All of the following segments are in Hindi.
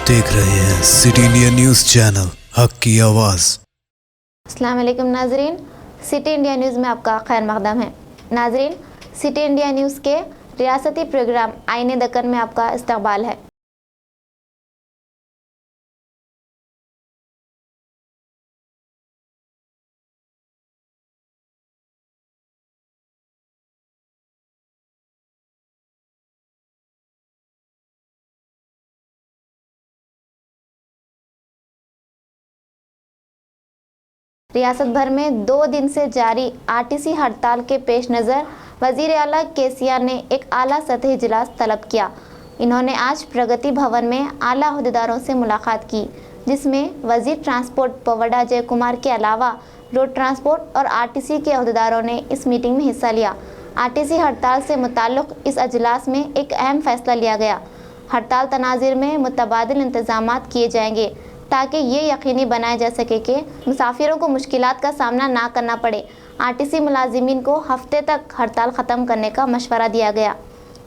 देख रहे हैं सिटी इंडिया न्यूज़ चैनल, हक की आवाज़। अस्सलाम वालेकुम नाजरीन, सिटी इंडिया न्यूज़ में आपका खैर मकदम है। नाजरीन, सिटी इंडिया न्यूज़ के रियासती प्रोग्राम आईने दक्कन में आपका इस्तकबाल है। रियासत भर में 2 दिन से जारी आरटीसी हड़ताल के पेश नज़र वज़ीर आला केसीआर ने एक आला सतही इजलास तलब किया। इन्होंने आज प्रगति भवन में आला अहदेदारों से मुलाकात की, जिसमें वज़ीर ट्रांसपोर्ट पवड़ा जय कुमार के अलावा रोड ट्रांसपोर्ट और आरटीसी के अहदेदारों ने इस मीटिंग में हिस्सा लिया। आरटीसी हड़ताल से मुताल्लिक़ इस अजलास में एक अहम फैसला लिया गया। हड़ताल तनाज़िर में मुतबादिल इंतज़ामात किए जाएंगे ताकि ये यकीनी बनाया जा सके कि मुसाफिरों को मुश्किलात का सामना ना करना पड़े। आरटीसी मुलाजिमीन को हफ्ते तक हड़ताल ख़त्म करने का मशवरा दिया गया।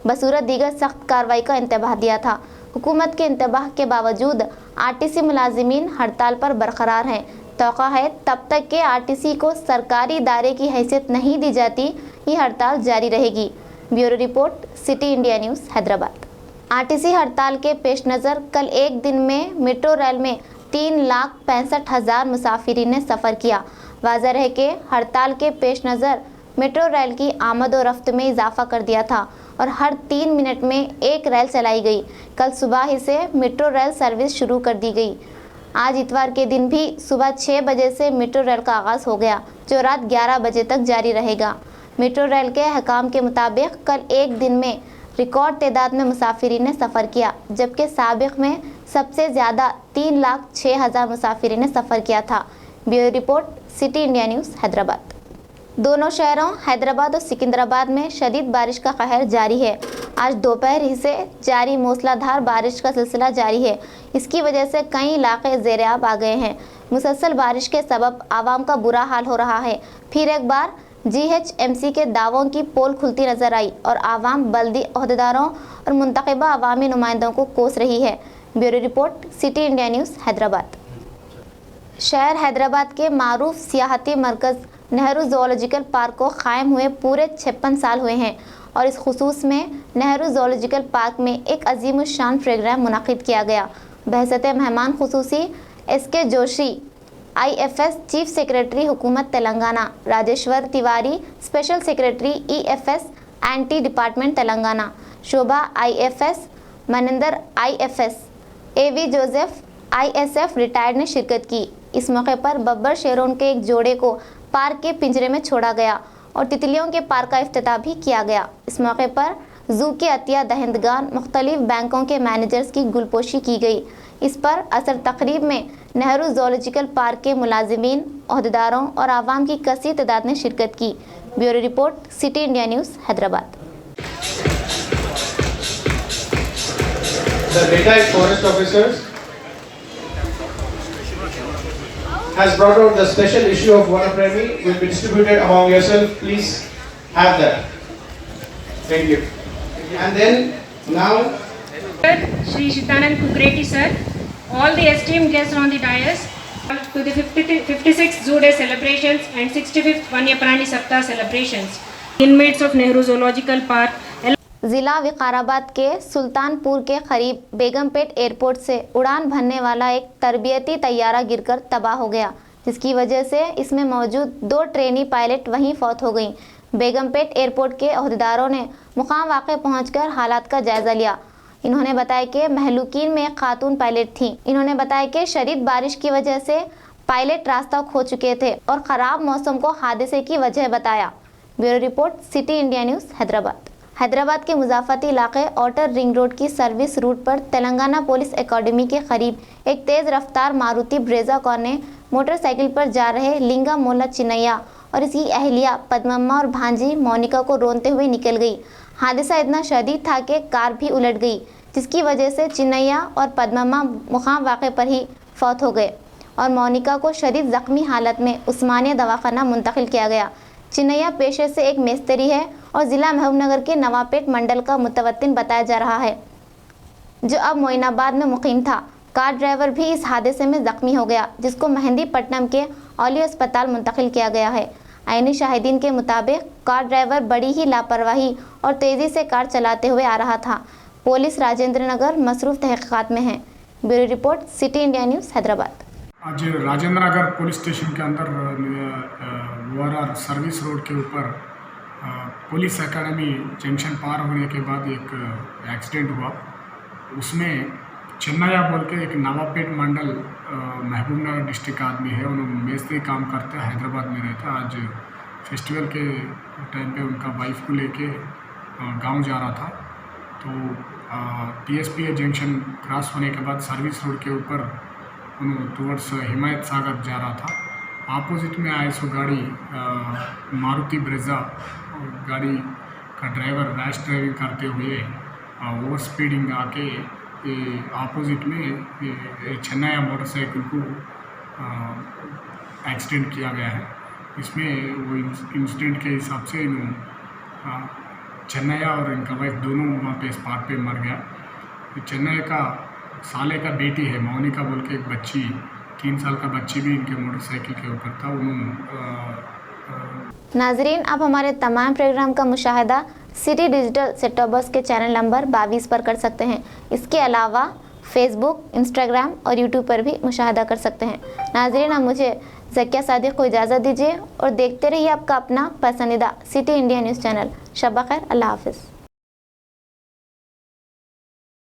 बसूरत दीगर सख्त कार्रवाई का इंतबाह दिया था। हुकूमत के इंतबाह के बावजूद आरटीसी मुलाजिमीन हड़ताल पर बरकरार हैं। तौक़ा है तब तक के आरटीसी को सरकारी इदारे की हैसियत नहीं दी जाती, ये हड़ताल जारी रहेगी। Bureau report, city India news, Hyderabad. RTC हड़ताल के पेश नज़र कल एक दिन में मेट्रो रेल में 3,65,000 मुसाफिरीन ने सफ़र किया। वाज़ह है कि हड़ताल के पेश नज़र मेट्रो रेल की आमद और रफ्त में इजाफा कर दिया था और हर 3 मिनट में एक रेल चलाई गई। कल सुबह ही से मेट्रो रेल सर्विस शुरू कर दी गई। आज इतवार के दिन भी सुबह 6 बजे से मेट्रो रेल का आगाज़ हो गया, जो रात 11 बजे तक जारी रहेगा। मेट्रो रेल के हकाम के मुताबिक कल एक दिन में रिकॉर्ड तादाद में मुसाफिरीन ने सफ़र किया, जबकि साबिक़ में सबसे ज़्यादा 3,06,000 मुसाफिरीन ने सफ़र किया था। Bureau report, city India news, Hyderabad. दोनों शहरों हैदराबाद और सिकंदराबाद में शदीद बारिश का कहर जारी है। आज दोपहर ही से जारी मूसलाधार बारिश का सिलसिला जारी है। इसकी वजह से कई इलाके ज़ेर-ए-आब आ गए हैं। मुसलसल बारिश के सबब आवाम का बुरा हाल हो रहा है। फिर एक बार GHMC के दावों की पोल खुलती नजर आई और आवाम बल्दी अहदेदारों और मुंतखबा अवामी नुमाइंदों को कोस रही है। Bureau report, city India news, Hyderabad. शहर हैदराबाद के मारूफ सियाहती मरकज़ नेहरू ज़ूलॉजिकल पार्क को क़ायम हुए पूरे 56 साल हुए हैं और इस खुसूस में नेहरू ज़ूलॉजिकल पार्क में एक अजीम शान प्रोग्राम मुनक़िद किया गया। बहसते मेहमान खुसूसी SK Joshi, IFS chief secretary हुकूमत Telangana, Rajeshwar Tiwari special secretary EFS and T department Telangana, Shobha IFS, Maninder IFS, AV Joseph ISF retired ने शिरकत की। इस मौके पर बब्बर शेरों के एक जोड़े को पार्क के पिंजरे में छोड़ा गया और तितलियों के पार्क का इफ्तिताह भी किया गया। इस मौके पर जू के अतिया दहिंदगान, मुख्तलिफ बैंकों के मैनेजर्स की गुलपोशी की गई। इस पर असर तकरीब में नेहरू ज़ूलॉजिकल पार्क के मुलाजिमीन, अहदेदारों और आवाम की कसीर तादाद ने शिरकत की। Bureau report, city India news, Hyderabad. The retired forest officers has brought out the special issue of Vanapremi, will be distributed among yourself. Please have that. Thank you. And then now, Shri Shitanand Kukreti sir, all the esteemed guests on the dais, to the 56th Zoo Day celebrations and 65th Vanyapani Saptah celebrations. Inmates of Nehru Zoological Park. ज़िला विकाराबाद के सुल्तानपुर के करीब बेगमपेट एयरपोर्ट से उड़ान भरने वाला एक तरबियती तैयारा गिरकर तबाह हो गया, जिसकी वजह से इसमें मौजूद 2 ट्रेनी पायलट वहीं फौत हो गईं। बेगमपेट एयरपोर्ट के अहदेदारों ने मुकाम वाक़े पहुंचकर हालात का जायज़ा लिया। इन्होंने बताया कि महलूकीन में एक खातून पायलट थीं। इन्होंने बताया कि शदीद बारिश की वजह से पायलट रास्ता खो चुके थे और ख़राब मौसम को हादसे की वजह बताया। Bureau report, city India news, Hyderabad. Hyderabad के मुज़ाफ़ती इलाके आउटर रिंग रोड की सर्विस रूट पर तेलंगाना पुलिस एकेडमी के करीब एक तेज़ रफ्तार मारुति ब्रेज़ा कार ने मोटरसाइकिल पर जा रहे लिंगा मोला चिन्नैया और इसकी अहलिया पद्मम्मा और भांजी मोनिका को रोनते हुए निकल गई। हादसा इतना शदीद था कि कार भी उलट गई, जिसकी वजह से चिन्नैया और पद्मम्मा मुकाम वाक़े पर ही फौत हो गए और मोनिका को शदीद ज़ख्मी हालत में उस्मानिया दवाखाना मुंतकिल किया गया। चिन्नैया पेशे से एक मिस्त्री है और ज़िला महबूबनगर के नवापेट मंडल का मुतवत्तिन बताया जा रहा है, जो अब मोइनाबाद में मुकीम था। कार ड्राइवर भी इस हादसे में जख्मी हो गया, जिसको मेहंदीपट्टनम के औली अस्पताल मुंतकिल किया गया है। आईनी शाहिदीन के मुताबिक कार ड्राइवर बड़ी ही लापरवाही और तेज़ी से कार चलाते हुए आ रहा था। पुलिस राजेंद्र नगर मसरूफ़ तहक़ीक़ात में है। Bureau report, city India news, Hyderabad. आज राजेंद्र नगर पुलिस स्टेशन के अंदर ORR सर्विस रोड के ऊपर पुलिस एकेडमी जंक्शन पार होने के बाद एक एक्सीडेंट हुआ। उसमें चन्नैया बोल के एक नवाबपेट मंडल महबूब नगर डिस्ट्रिक्ट का आदमी है। उन्होंने मेस्त्री काम करते हैं, हैदराबाद में रहता है। आज फेस्टिवल के टाइम पे उनका वाइफ को लेके गांव जा रहा था, तो TSPA जंक्शन क्रॉस होने के बाद सर्विस रोड के ऊपर टुवर्ड्स हिमायत सागर जा रहा था। अपोजिट में आए सो गाड़ी मारुति ब्रेजा गाड़ी का ड्राइवर रैश ड्राइविंग करते हुए ओवर स्पीडिंग आके अपोजिट में चन्नैया मोटरसाइकिल को एक्सीडेंट किया गया है। इसमें वो इंसिडेंट के हिसाब से चन्नैया और इनका वाइफ दोनों वहाँ पे स्पॉट पे मर गया। चन्नैया का साले का बेटी है मोनिका बोल के एक बच्ची, 3 साल का बच्ची भी इनके मोटरसाइकिल के ऊपर था। नाजरीन, आप हमारे तमाम प्रोग्राम का मुशाहिदा city digital set top box के चैनल नंबर 22 पर कर सकते हैं। इसके अलावा फेसबुक, इंस्टाग्राम और यूट्यूब पर भी मुशाहिदा कर सकते हैं। नाजरीन, अब मुझे ज़किया सादिक को इजाज़त दीजिए और देखते रहिए आपका अपना पसंदीदा सिटी इंडिया न्यूज़ चैनल। शब बख़ैर, अल्लाह हाफ़िज़।